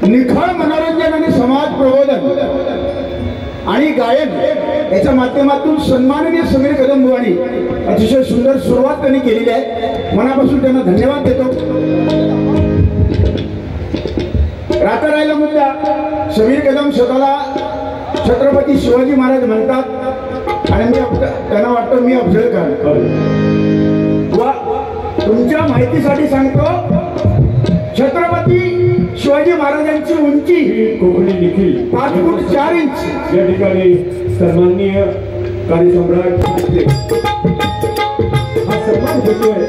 निखळ मनोरंजन आणि समाज प्रबोधन आणि गायन याच्या माध्यमातून सन्माननीय समीर कदम बुवानी अतिशय सुंदर सुरुवात त्यांनी केलेली आहे. मनापासून त्यांना धन्यवाद देतो. राहता राहिला मुद्दा, समीर कदम स्वतःला छत्रपती शिवाजी महाराज म्हणतात आणि त्यांना वाटतं मी अफजल खान. वा, तुमच्या माहितीसाठी सांगतो, छत्रपती शिवाजी महाराजांची उंची कोकणी देखील 5 फूट 4 इंच. या ठिकाणी सन्माननीय कार्यसम्राट हा सन्मान होतोय.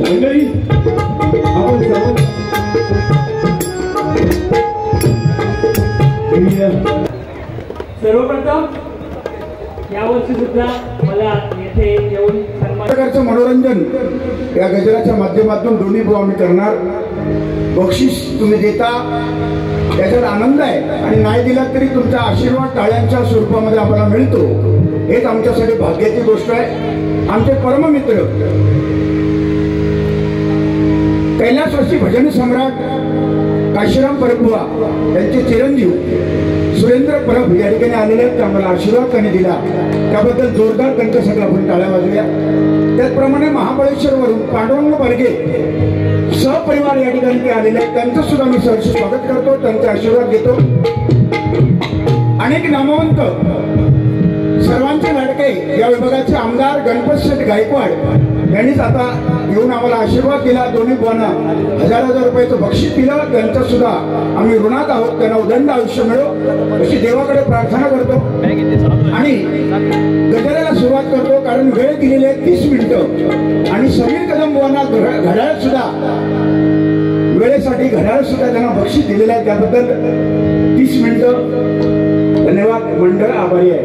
मंडळी आपण सर्वप्रथम यावर्षी सुद्धा मला येथे येऊन प्रकारचं मनोरंजन या गजराच्या माध्यमातून दोन्ही भाऊ आम्ही करणार. बक्षीस तुम्ही देता त्याच्यात आनंद आहे आणि नाही दिला तरी तुमचा आशीर्वाद टाळ्यांच्या स्वरूपामध्ये आम्हाला मिळतो. हेच आमच्यासाठी भाग्याची गोष्ट आहे. आमचे परममित्र कैलासवासी भजन सम्राट काशीराम परबुवा त्यांचे चिरंजीव सुरेंद्र परब या ठिकाणी आलेले आहेत. आम्हाला आशीर्वाद त्यांनी दिला, त्याबद्दल जोरदार त्यांच्यासाठी आपण टाळ्या वाजवूया. त्याचप्रमाणे महाबळेश्वरवरून पांडुरंग बर्गे सहपरिवार या ठिकाणी ते आलेले आहेत. त्यांचं सुद्धा मी सहर्ष स्वागत करतो, त्यांचे आशीर्वाद घेतो. अनेक नामवंत सर्वांचे लाडके या विभागाचे आमदार गणपत शेठ गायकवाड यांनीच आता येऊन आम्हाला आशीर्वाद दिला. दोन्ही बुवांना 1000 रुपयाचं बक्षीस दिलं. त्यांचं सुद्धा आम्ही ऋणात आहोत. त्यांना उदंड आयुष्य मिळो अशी देवाकडे प्रार्थना करतो आणि गजराला सुरुवात करतो. कारण वेळ दिलेली आहे 30 मिनिटं आणि समीर कदम बुवांना घड्याळ सुद्धा वेळेसाठी घड्याळ सुद्धा त्यांना बक्षीस दिलेलं आहे. त्याबद्दल 30 मिनिटं धन्यवाद. मंडळ आभारी आहे.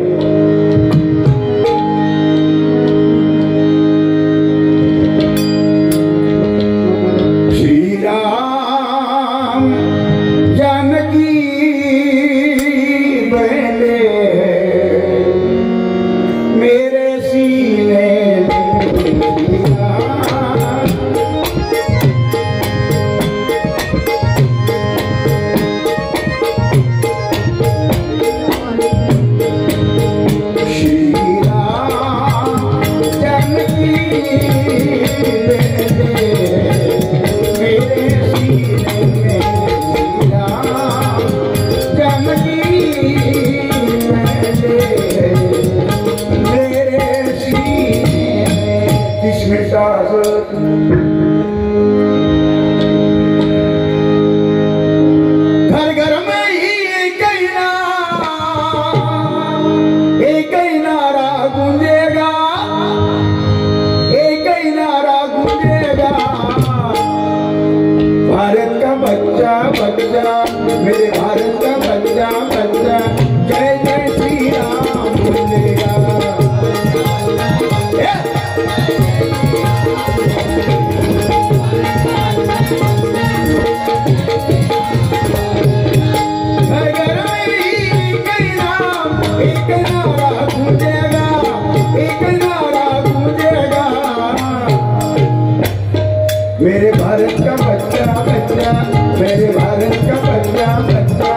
मेरे भारत का बच्चा बच्चा, मेरे भारत का बच्चा बच्चा,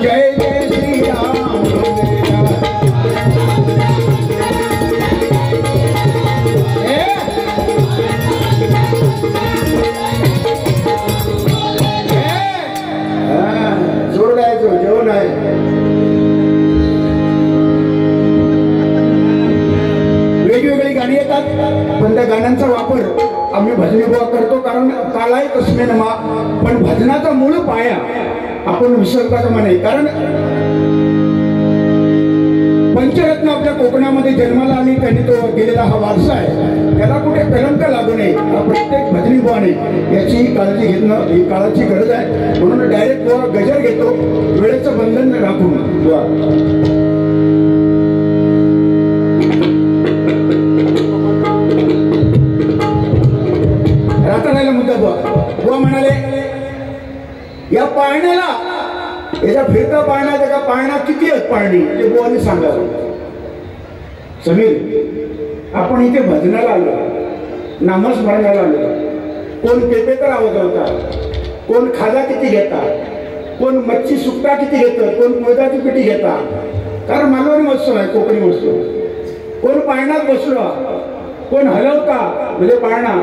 जय जय श्री राम बोलेगा। जोर द्यायचो, जेवण आहे। वेगवेगळी गाणी येतात, पण त्या गाण्यांचा वापर आम्ही भजनी बुवा करतो, कारण कालाय तस्मे नमा, पण भजनाचा मूळ पाया आपण विसरता कामा नये। कारण पंचरत्न आपल्या कोकणामध्ये जन्माला आली, त्यांनी तो दिलेला हा वारसा आहे, त्याला कुठे कलंक लागू नये, हा प्रत्येक भजनी बुवाने याची काळजी घेणं ही काळाची गरज आहे। म्हणून डायरेक्ट बुवा गजर घेतो, वेळेचं बंधन राखून बुवा। बुवा म्हणाले, या पाळण्याला, याच्या फिरता पाळण्याचा का पाळणा किती आहेत पाळणी ते बुवांनी सांगावं। समीर, आपण इथे भजनाला आलो, नामस्मरणाला आलो, कोण पेपेकर आवाज होता, कोण खाजा किती घेतात, कोण मच्छी सुकटा किती घेतं, कोण मुळदाची पिठी घेता, कारण मालवणी महोत्सव आहे, कोकणी महोत्सव. कोण पाळण्यात बसलो, कोण हलवता म्हणजे पाळणा,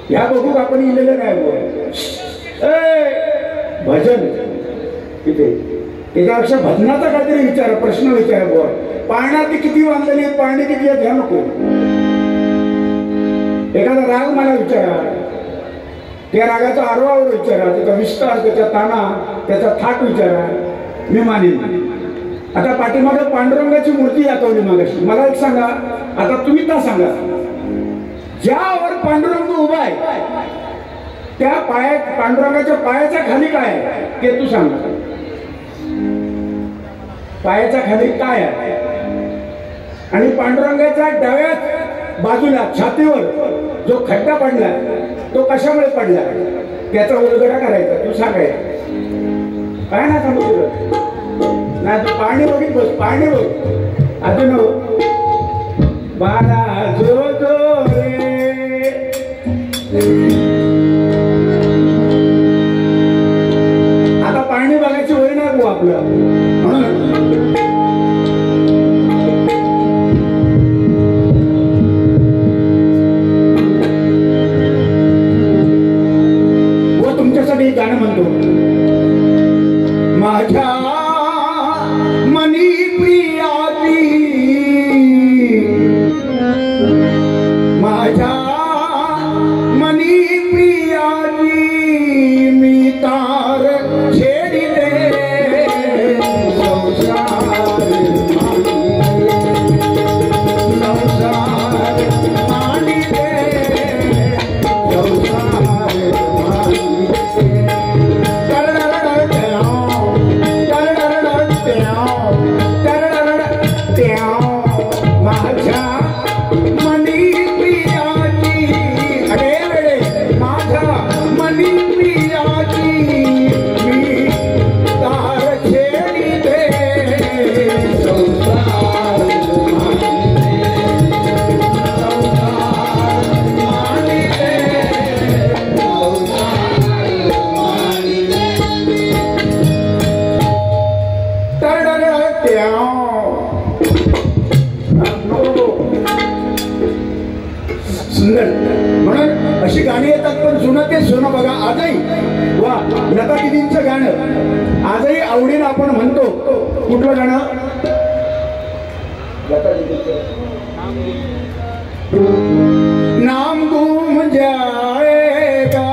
ह्या बघूक आपण इलेलं नाही. भजन तिथे त्याच्यापेक्षा भजनाचा काहीतरी विचार, प्रश्न विचार. बुवा पाळणा ती किती बांधलेली आहेत, पाळणी किती आहेत, ह्या नको. एखादा राग मला विचारा, त्या रागाचा आरोहावर विचारा, त्याचा विस्तार, त्याचा ताना, त्याचा थाट विचारा, मी मानेन. आता पाठीमागे पांडुरंगाची मूर्ती दाखवली मागाशी. मला एक सांगा, आता तुम्ही का सांगा, ज्यावर पांडुरंग उभा आहे त्या पांडुरंगाच्या पायाच्या खाली काय आहे ते तू सांग. पायाच्या खाली काय आहे? आणि पांडुरंगाच्या डाव्या बाजूला छातीवर जो खड्डा पडला तो कशामुळे पडला, त्याचा उलगडा करायचा. तू सांगायचा काय ना सांगू शकत नाही. तू पाणी बघित बस, पाणी बघ. अजून बारा जो जो रे, आता पाणी बघायची वय नाही गो आपलं. म्हणून व तुमच्यासाठी गाणं म्हणतो. माझ्या मनी प्रियाची, माझ्या मनी प्रियाची मी तार छेडिले, संसार मांडिले, माझ्या मनी प्रियाची, अरे वेळे माझ्या मनी प्रियाची मी तार छेडिले, संसार सुंदर. म्हणून अशी गाणी येतात, पण जुनं ते सोनं बघा. आजही वा लता दिदींचं गाणं आजही आवडीनं आपण म्हणतो. कुठलं गाणं? लता दिदींचं नाम गुम जाएगा,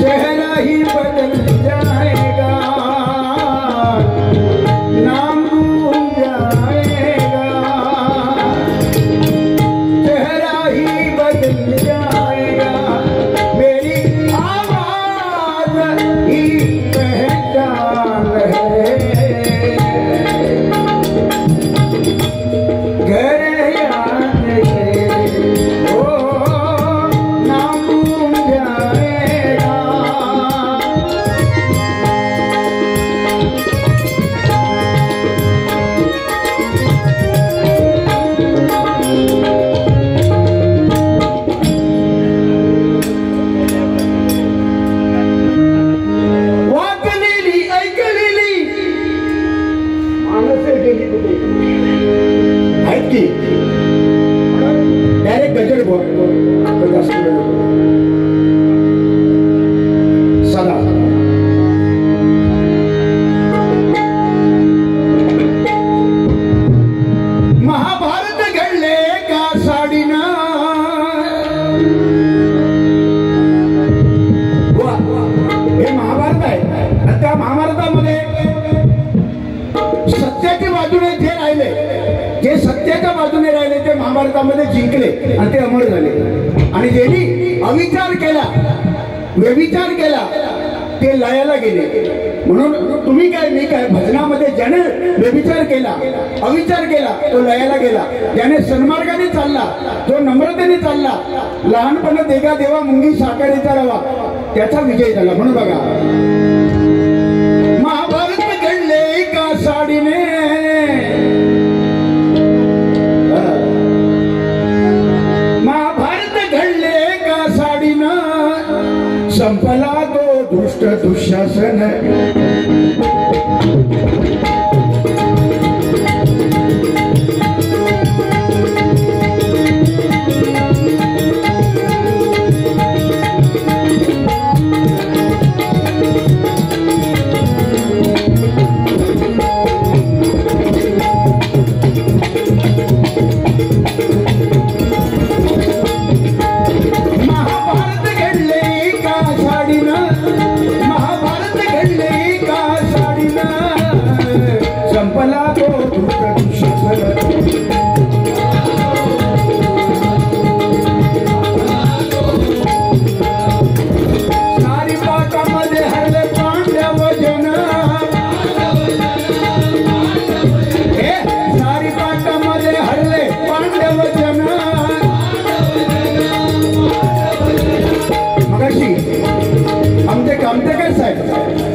चेहरा ही बदल जाएगा, नाम घूम जाएगा, चेहरा ही बदल जाएगा, मेरी आवाज ही पहचान है, घर डायरेक्ट गजल सदा महाभारत घडले का साडीना, हे महाभारत आहे. आणि त्या महाभारतामध्ये सत्याच्या बाजूने जे राहिले, जे सत्याच्या बाजूने राहिले ते महाभारतामध्ये जिंकले आणि ते अमर झाले. आणि ज्यांनी अविचार केला, व्यभिचार केला ते लयाला गेले. म्हणून तुम्ही काय मी काय, भजनामध्ये ज्याने व्यभिचार केला, अविचार केला तो लयाला गेला. ज्याने सन्मार्गाने चालला, जो नम्रतेने चालला, लहानपणा देगा देवा मुंगी साकारीचा रवा, त्याचा विजय झाला. म्हणून बघा दुष्ट दुःशासन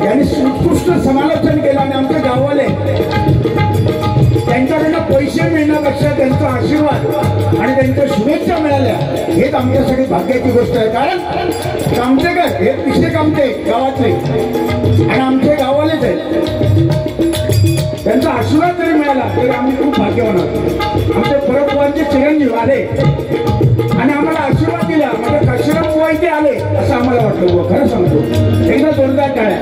यांनी उत्कृष्ट समालोचन केलं आणि आमचे गाववाले त्यांच्याकडनं पैसे मिळण्यापेक्षा त्यांचा आशीर्वाद आणि त्यांच्या शुभेच्छा मिळाल्या हेच आमच्यासाठी भाग्याची गोष्ट आहे. कारण कामतेकर हे तिसरे कामते गावातले आणि आमचे गाववालेच आहेत. त्यांचा आशीर्वाद जरी मिळाला तरी आम्ही खूप भाग्यवान आहोत. आमचे परमभुवांचे चिरंजीव आले आणि आम्हाला आशीर्वाद दिला. म्हणजे काशीराम बुवा इथे आले असं आम्हाला वाटलं. बुवा खरं सांगतो एकदा जोरदार टाळ्या.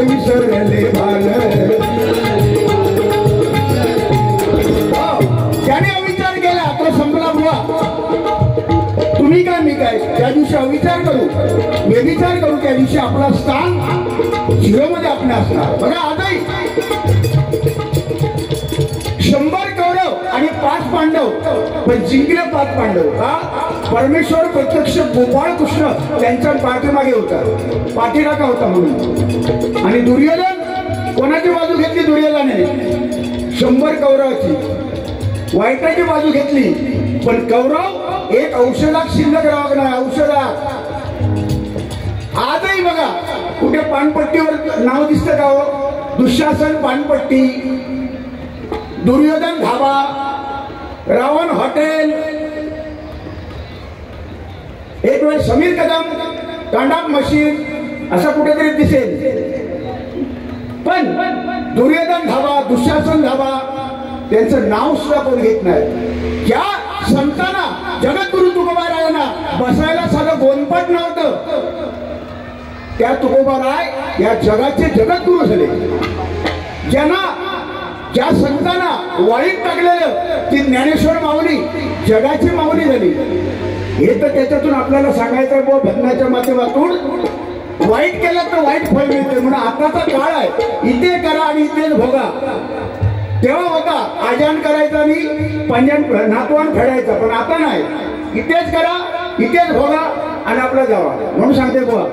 विसरले भान त्याने अविचार केला तो संपला बुवा. तुम्ही काय मी काय त्या दिवशी अविचार करू व्यभिचार करू त्या दिवशी आपला स्थान झिरोमध्ये आपण असणार. बघा आजही 100 कौरव आणि 5 पांडव पण जिंकले 5 पांडव. हा परमेश्वर प्रत्यक्ष गोपाळ कृष्ण त्यांच्या पाठीमागे होता पाठीराखा होता म्हणून. आणि दुर्योधन कोणाची बाजू घेतली? दुर्योधनाने 100 कौरवाची वाईटाची बाजू घेतली. पण कौरव एक औषधात शिल्लक राहत नाही. औषधात आजही बघा कुठे पानपट्टीवर नाव दिसतं का हो? दुःशासन पानपट्टी, दुर्योधन धाबा, रावण हॉटेल, एक वेळ समीर कदम तांडाप मशीन असं कुठेतरी दिसेल. पण दुर्योधन धाबा, दुःशासन धाबा त्यांचं नाव सुद्धा कोण घेत नाही. ज्या संतांना जगद्गुरु तुकोबारायांना बसायला साधं गोंदपाट नव्हतं त्या तुकोबाराय या जगाचे जगद्गुरु झाले. ज्या संतांना वाईट टाकलेलं ती ज्ञानेश्वर माऊली जगाची माऊली झाली. हे तर त्याच्यातून आपल्याला सांगायचं बुवा भजनाच्या माध्यमातून वाईट केलं तर वाईट फळ मिळते. म्हणून आताचा काळ आहे इथे करा आणि इथेच भोगा. तेव्हा होता आजान करायचा आणि पंजान नातवान फेडायचा. पण आता नाही, इथेच करा इथेच भोगा आणि आपला जावा. म्हणून सांगते बुवा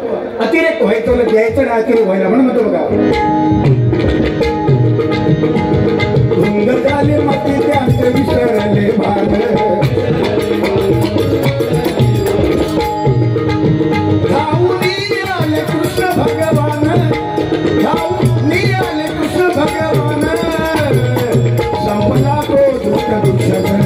अतिरेक व्हायचं द्यायचं नाही अतिरेक व्हायला. म्हणून म्हणतो बघा झाले मती त्यांचे विसरले भान आले कृष्ण भगवान आले कृष्ण भगवान संपला तो दुष्ट दुःशासन.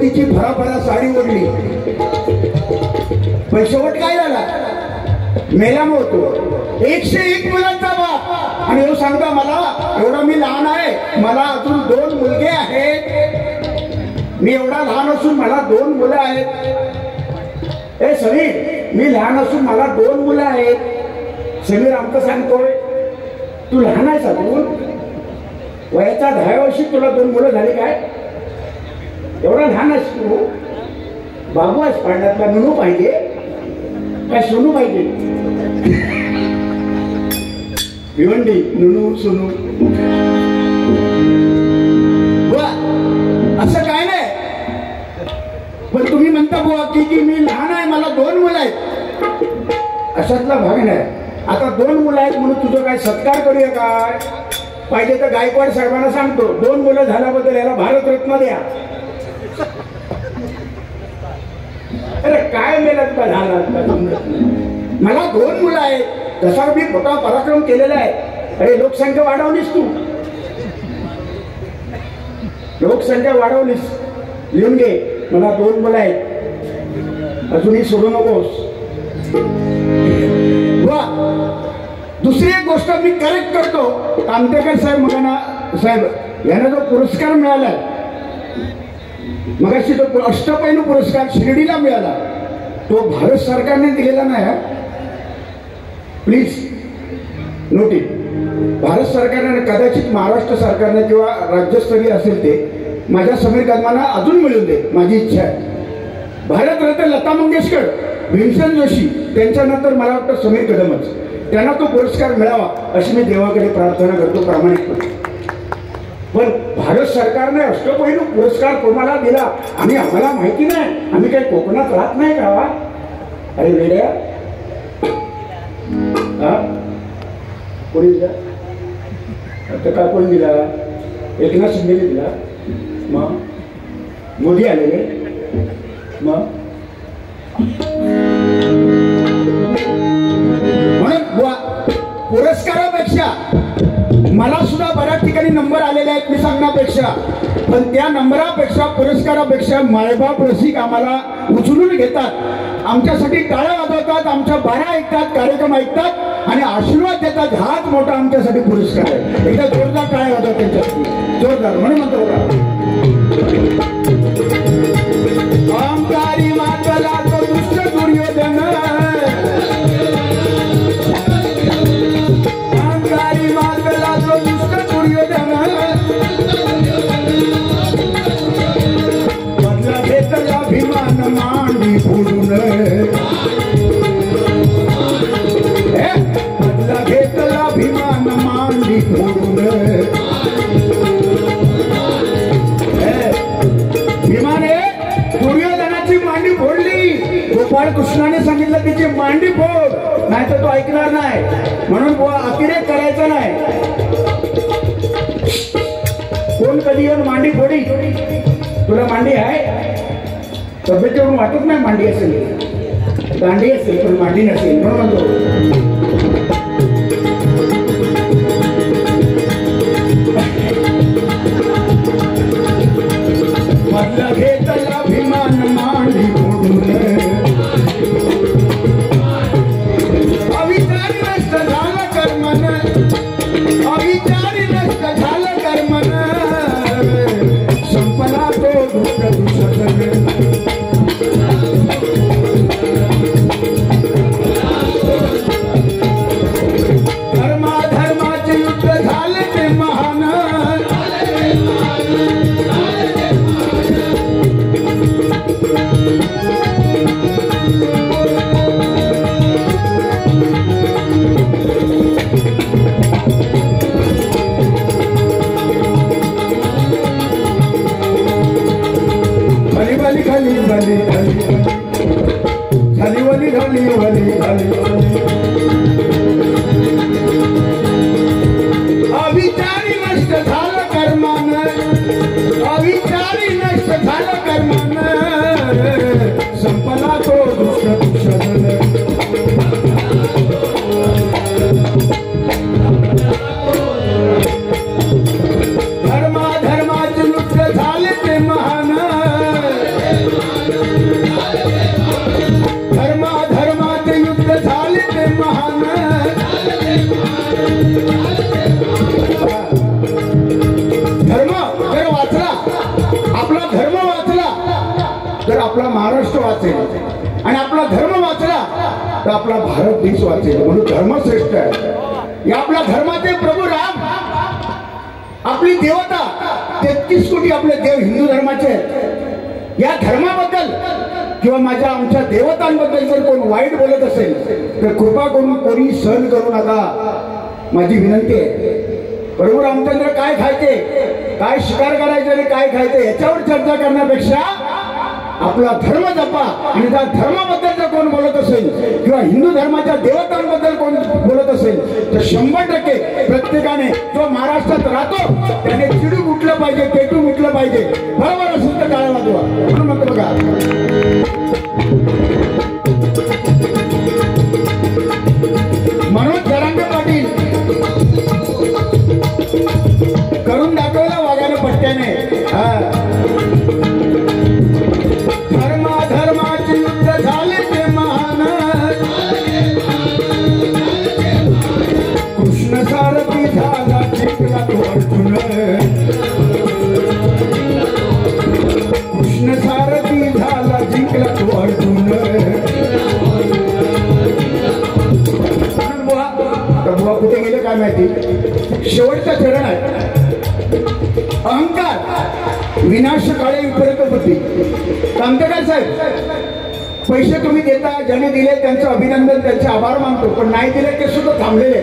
मोदीची भराभरा साडी ओढली, पण शेवट काय झाला? मेला होतो 101 मुलांचा बाप. आणि तो सांगता मला एवढा मी लहान आहे, मला अजून 2 मुलगे आहेत. मी एवढा लहान असून मला 2 मुलं आहेत. ए समीर, मी लहान असून मला 2 मुलं आहेत. समीर आमचं सांगतोय तू लहान आहेस अजून, वयाच्या 10 वर्षी तुला 2 मुलं झाली काय? एवढा लहान आहेस तू? बाबू आहेस पाण्यातला, नुनू पाहिजे काय सोनू पाहिजे? भिवंडी नुनू सोनू बुवा असं काय नाही. पण तुम्ही म्हणता बुवा की मी लहान आहे, मला 2 मुलं आहेत. अशातला भाग नाही. आता 2 मुलं आहेत म्हणून तुझं काय सत्कार करूया काय? पाहिजे तर गायकवाड साहेबांना सांगतो 2 मुलं झाल्याबद्दल याला भारतरत्न द्या. अरे काय मेला तुला झाला? मला 2 मुलं आहेत, तसा मी मोठा पराक्रम केलेला आहे. अरे लोकसंख्या वाढवलीस तू, लोकसंख्या वाढवलीस. लिहून घे, मला 2 मुलं आहेत, अजूनही सोडू नकोस. दुसरी एक गोष्ट मी करेक्ट करतो. आंबेडकर साहेब मगाना साहेब यांना जो पुरस्कार मिळालाय, मगाशी तो अष्टपैलू पुरस्कार शिर्डीला मिळाला, तो भारत सरकारने दिलेला नाही. Please note it. भारत सरकारने, कदाचित महाराष्ट्र सरकारने किंवा राज्यस्तरीय असेल ते, माझ्या समीर कदमांना अजून मिळून दे, माझी इच्छा आहे. भारतरत्न लता मंगेशकर, भीमसेन जोशी, त्यांच्यानंतर मला वाटतं समीर कदमच, त्यांना तो पुरस्कार मिळावा अशी मी देवाकडे प्रार्थना करतो प्रामाणिकपणे. पण भारत सरकारने अष्टपैलू पुरस्कार कोणाला दिला आणि आम्हाला माहिती नाही? आम्ही काही कोकणात राहत नाही का? अरे वेड्या, कोणी दिला? आता का कोणी दिला? एकनाथ शिंदेने दिला, मग मोदी आलेले, मग म्हणून पुरस्कारापेक्षा मला सुद्धा बऱ्याच ठिकाणी नंबर आलेले आहेत मी सांगण्यापेक्षा, पण त्या नंबरापेक्षा पुरस्कारापेक्षा मायबाप रसिक आम्हाला उचलून घेतात, आमच्यासाठी टाळ्या वाजवतात, आमच्या बारा ऐकतात, कार्यक्रम ऐकतात आणि आशीर्वाद देतात. हाच मोठा आमच्यासाठी पुरस्कार आहे. एकदा जोरदार टाळ्या वाजवतात त्यांच्यासाठी, जोरदार. म्हणून म्हणतो अहंकारी मातला तो दुष्ट दुर्योधन, अहंकारी मातला तो दुष्ट दुर्योधन, बदला घेतला अभिमान मांडी फोडून, बदला घेतला अभिमान मांडी फोडून. भीमाने दुर्योधनाची मांडी फोडली, गोपाळ कृष्णाने सांगितलं तिची मांडी फोड, नाही तर तो ऐकणार नाही. म्हणून अतिरेक करायचा नाही. कोण कधी येऊन मांडी फोडी? तुला मांडी आहे? तब्येतीवरून वाटत नाही मांडी असेल, दांडी असेल पण मांडी नसेल. म्हणून म्हणतो मधला घेतला अभिमान मांडी फोडून, अविचारी नष्ट झालं कर्मन, अविचारी नष्ट झालं कर्मन, संपला तो दुष्ट दुष्ट. धर्माचे युद्ध झाले ते महान, खाली खाली खाली वली खाली वली खाली, अविचारी नष्ट झालं कर्मान, अविचारी नष्ट झालं कर्मान, संपला तो दुष्ट दुष्ट. धर्माचे युद्ध झाले ते महान, तर आपला भारत देश वाचेल. म्हणून धर्म श्रेष्ठ आहे. या आपल्या धर्माचे प्रभू राम, आपली देवता 33 कोटी आपले देव हिंदू धर्माचे आहेत. या धर्माबद्दल किंवा आमच्या देवतांबद्दल जर कोण वाईट बोलत असेल तर कृपा करून कोणी सहन करू नका. माझी विनंती आहे. प्रभू रामचंद्र काय खायचे, काय शिकार करायचे आणि काय खायचे याच्यावर चर्चा करण्यापेक्षा आपला धर्म जपा. आणि त्या धर्माबद्दल जर कोण बोलत असेल किंवा हिंदू धर्माच्या देवतांबद्दल कोण बोलत असेल तर 100% प्रत्येकाने जो महाराष्ट्रात राहतो त्याने चिडू उठलं पाहिजे, पेटू उठलं पाहिजे. बरोबर असेल तर टाळ्या वाजवा. म्हणून म्हणतो बघा, मनोज जरांगे पाटील करून दाखवलं वाघाने पट्ट्याने. धर्माचे युद्ध झाले ते महान, कृष्ण सारथी झाला जिंकला तो अर्जुन, कृष्ण सारथी झाला जिंकला तो अर्जुन. बुवा कुठे गेले काय माहिती. शेवटचा चरण आहे. अहंकार विनाश काळे विपरीत बुद्धी. कामतेकर साहेब, पैसे तुम्ही देता, ज्याने दिले त्यांचं अभिनंदन, त्यांचे आभार मानतो. पण नाही दिले ते सुद्धा थांबलेले.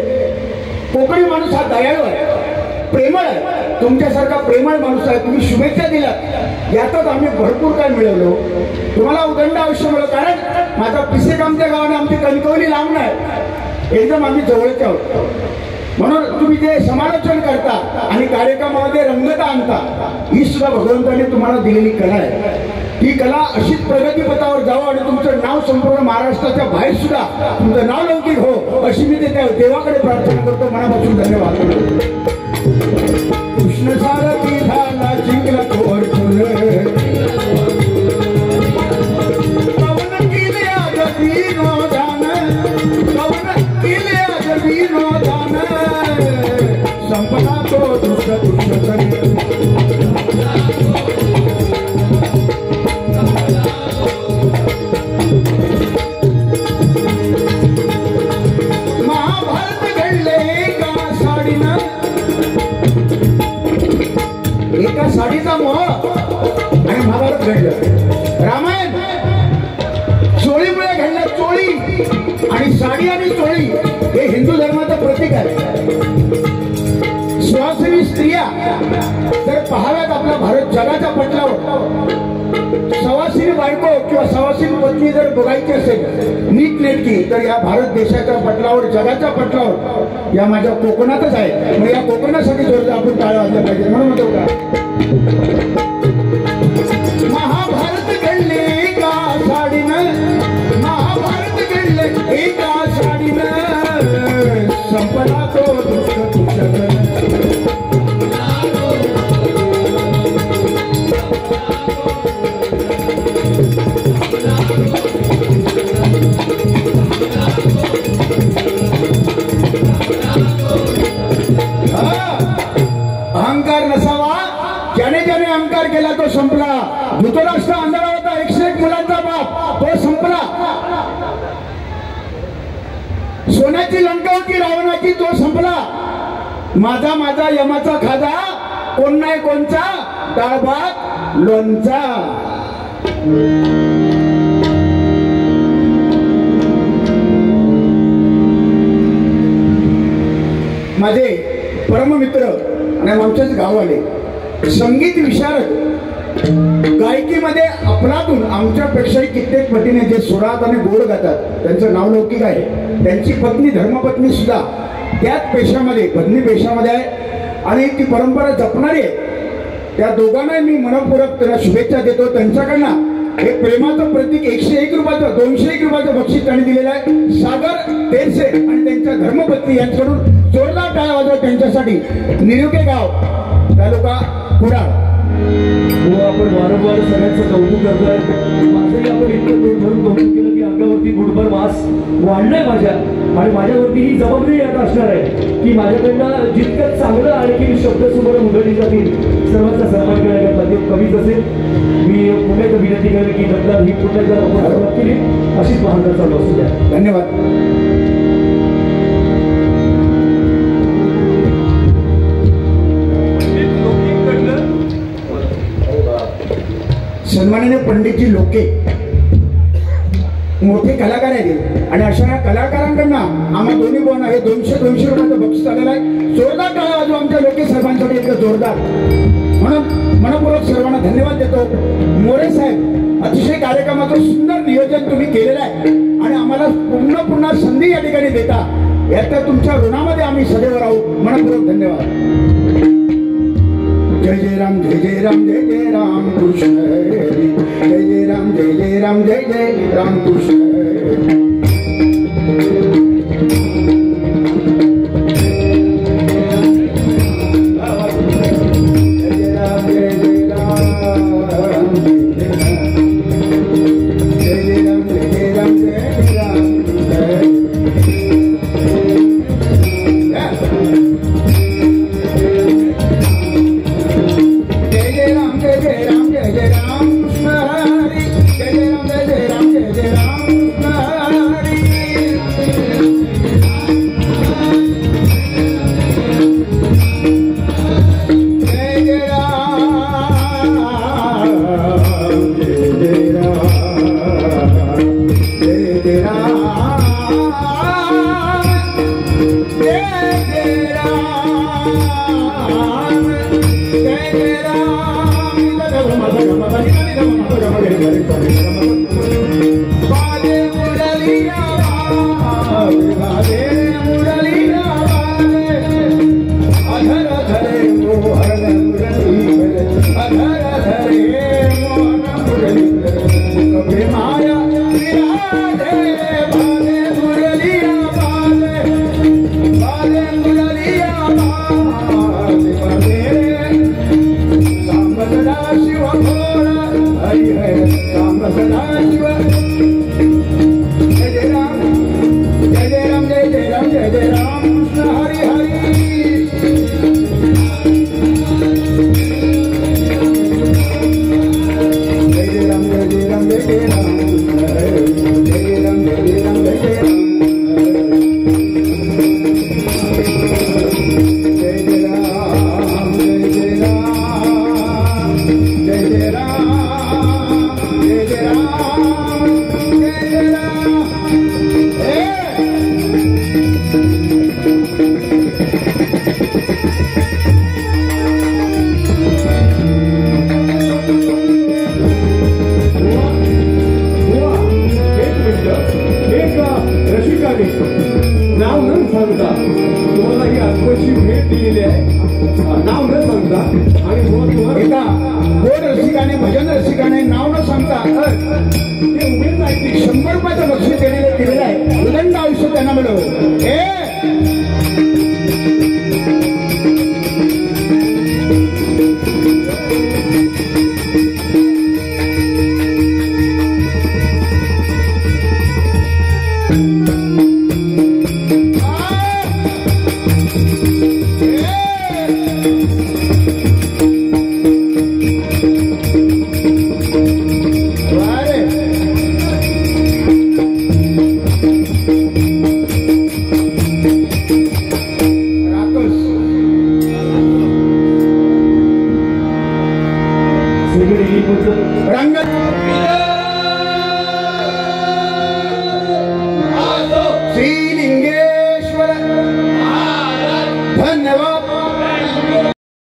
कोकणी माणूस हा दयाळू आहे, प्रेमळ आहे. तुमच्यासारखा प्रेमळ माणूस आहे. तुम्ही शुभेच्छा दिल्यात, यातच आम्ही भरपूर काय मिळवलो. तुम्हाला उदंड आयुष्य मिळव. कारण माझा पिसेकामच्या गावाने आमची कणकवली लांब आहे, एकदम आम्ही जवळचे आहोत. म्हणून तुम्ही जे समालोचन करता आणि कार्यक्रमामध्ये रंगता आणता, ही सुद्धा भगवंताने तुम्हाला दिलेली कला आहे. ही कला अशीच प्रगतीपथावर जावं आणि तुमचं नाव संपूर्ण महाराष्ट्राच्या बाहेर सुद्धा तुमचं नाव लौकिक हो, अशी मी ते त्या देवाकडे प्रार्थना करतो. मनापासून धन्यवाद. कृष्ण सारथी झाला जिंकला तो अर्जुन, कवन केले आज विनोदान, कवन केले आज विनोदान, संपला तो दुष्ट दुष्ट. महाभारत घडले एका साडीनं, एका साडीचा मोह आणि महाभारत घडलं. रामायण चोळीमुळे घडलं. चोळी आणि साडी आणि चोळी हे हिंदू धर्माचं प्रतीक आहे. सुवासिनी स्त्रिया जर पाहाव्यात आपला भारत जगाच्या पटलावर, सवासिनी बायको किंवा सवासिनी पत्नी जर बघायची असेल नीट नेटकी, तर या भारत देशाच्या पटलावर, जगाच्या पटलावर या माझ्या कोकणातच आहे. मग या कोकणासाठी जोरदार आपण टाळ्या वाजल्या पाहिजे. म्हणून म्हणतो का, महाभारत घडले एका साडीनं, महाभारत घडले एका साडीनं, संपला तो दुष्ट दुष्ट. अहंकार नसावा. ज्याने ज्याने अहंकार केला तो संपला. धृतराष्ट्र आंधळा होता, 101 मुलांचा बाप, तो संपला. सोन्याची लंका होती रावणाची, तो संपला. माझा माझा यमाचा खाजा, कोण नाही कोणचा, डाळ भात लोणचा. माझे परममित्र आणि आमच्याच गावाले संगीत विशारद, गायकीमध्ये अफलातून आमच्यापेक्षाही कित्येक पटीने जे सुरात आणि गोड गातात त्यांचं नाव लौकिक आहे. त्यांची पत्नी धर्मपत्नी सुद्धा त्याच पेशामध्ये, बदली पेशामध्ये आहे आणि ती परंपरा जपणारी आहे. त्या दोघांना मी मनपूर्वक त्यांना शुभेच्छा देतो. त्यांच्याकडनं हे प्रेमाचं प्रतीक 101 रुपयाचं, 201 रुपयाचं बक्षीस त्यांनी दिलेलं आहे. सागर तेरसे आणि त्यांच्या धर्मपत्नी यांच्याकडून जोरदार टाळ्या वाजवा त्यांच्यासाठी. निरुके गाव, तालुका कुडाळ. हो आपण वारंवार सगळ्यांचं कौतुक करतोय. माझंही आपण इतकं तोंड भरून कौतुक केलं की अंगावरती गुडभर मास वाढलाय माझ्या, आणि माझ्यावरती ही जबाबदारी आता असणार आहे की माझ्याकडनं जितकं चांगलं आणखी शब्द समोर उघडली जातील सर्वांचा सन्मान करण्याकरता ते कमीच असेल. मी पुन्हा एकदा विनंती करेन की नंतर ही पुन्हा एकदा आपण सुरुवात केली अशीच वाहनता चालू असू द्या. धन्यवाद. सन्माननीय पंडितजी लोके मोठे कलाकार आहेत आणि अशा कलाकारांकडनं आम्हाला दोन्ही बोन आहे 200 रुपयाचं बक्षीस आलेलं आहे. जोरदार टाळ्या वाजवा आमच्या लोके साहेबांसाठी इतकं जोरदार. म्हणून मनपूर्वक सर्वांना धन्यवाद देतो. मोरे साहेब अतिशय कार्यक्रमाचं सुंदर नियोजन तुम्ही केलेलं आहे आणि आम्हाला पुन्हा संधी या ठिकाणी देता यात तुमच्या ऋणामध्ये आम्ही सदैव राहू. मनपूर्वक धन्यवाद. जय जय राम जय जय राम जय जय राम कृष्ण हरी. जय जय राम जय जय राम जय जय राम कृष्ण हरी. नाव न सांगता तुम्हाला ही आत्मची भेट दिलेली आहे. नाव न सांगता आणि एका गोड रसिकाने भजन रसिकाने नाव न सांगता ते उमेद आहे 100 रुपयाचं बक्षीस दिलेलं आहे. उदंड आयुष्य त्यांना मिळव. रंग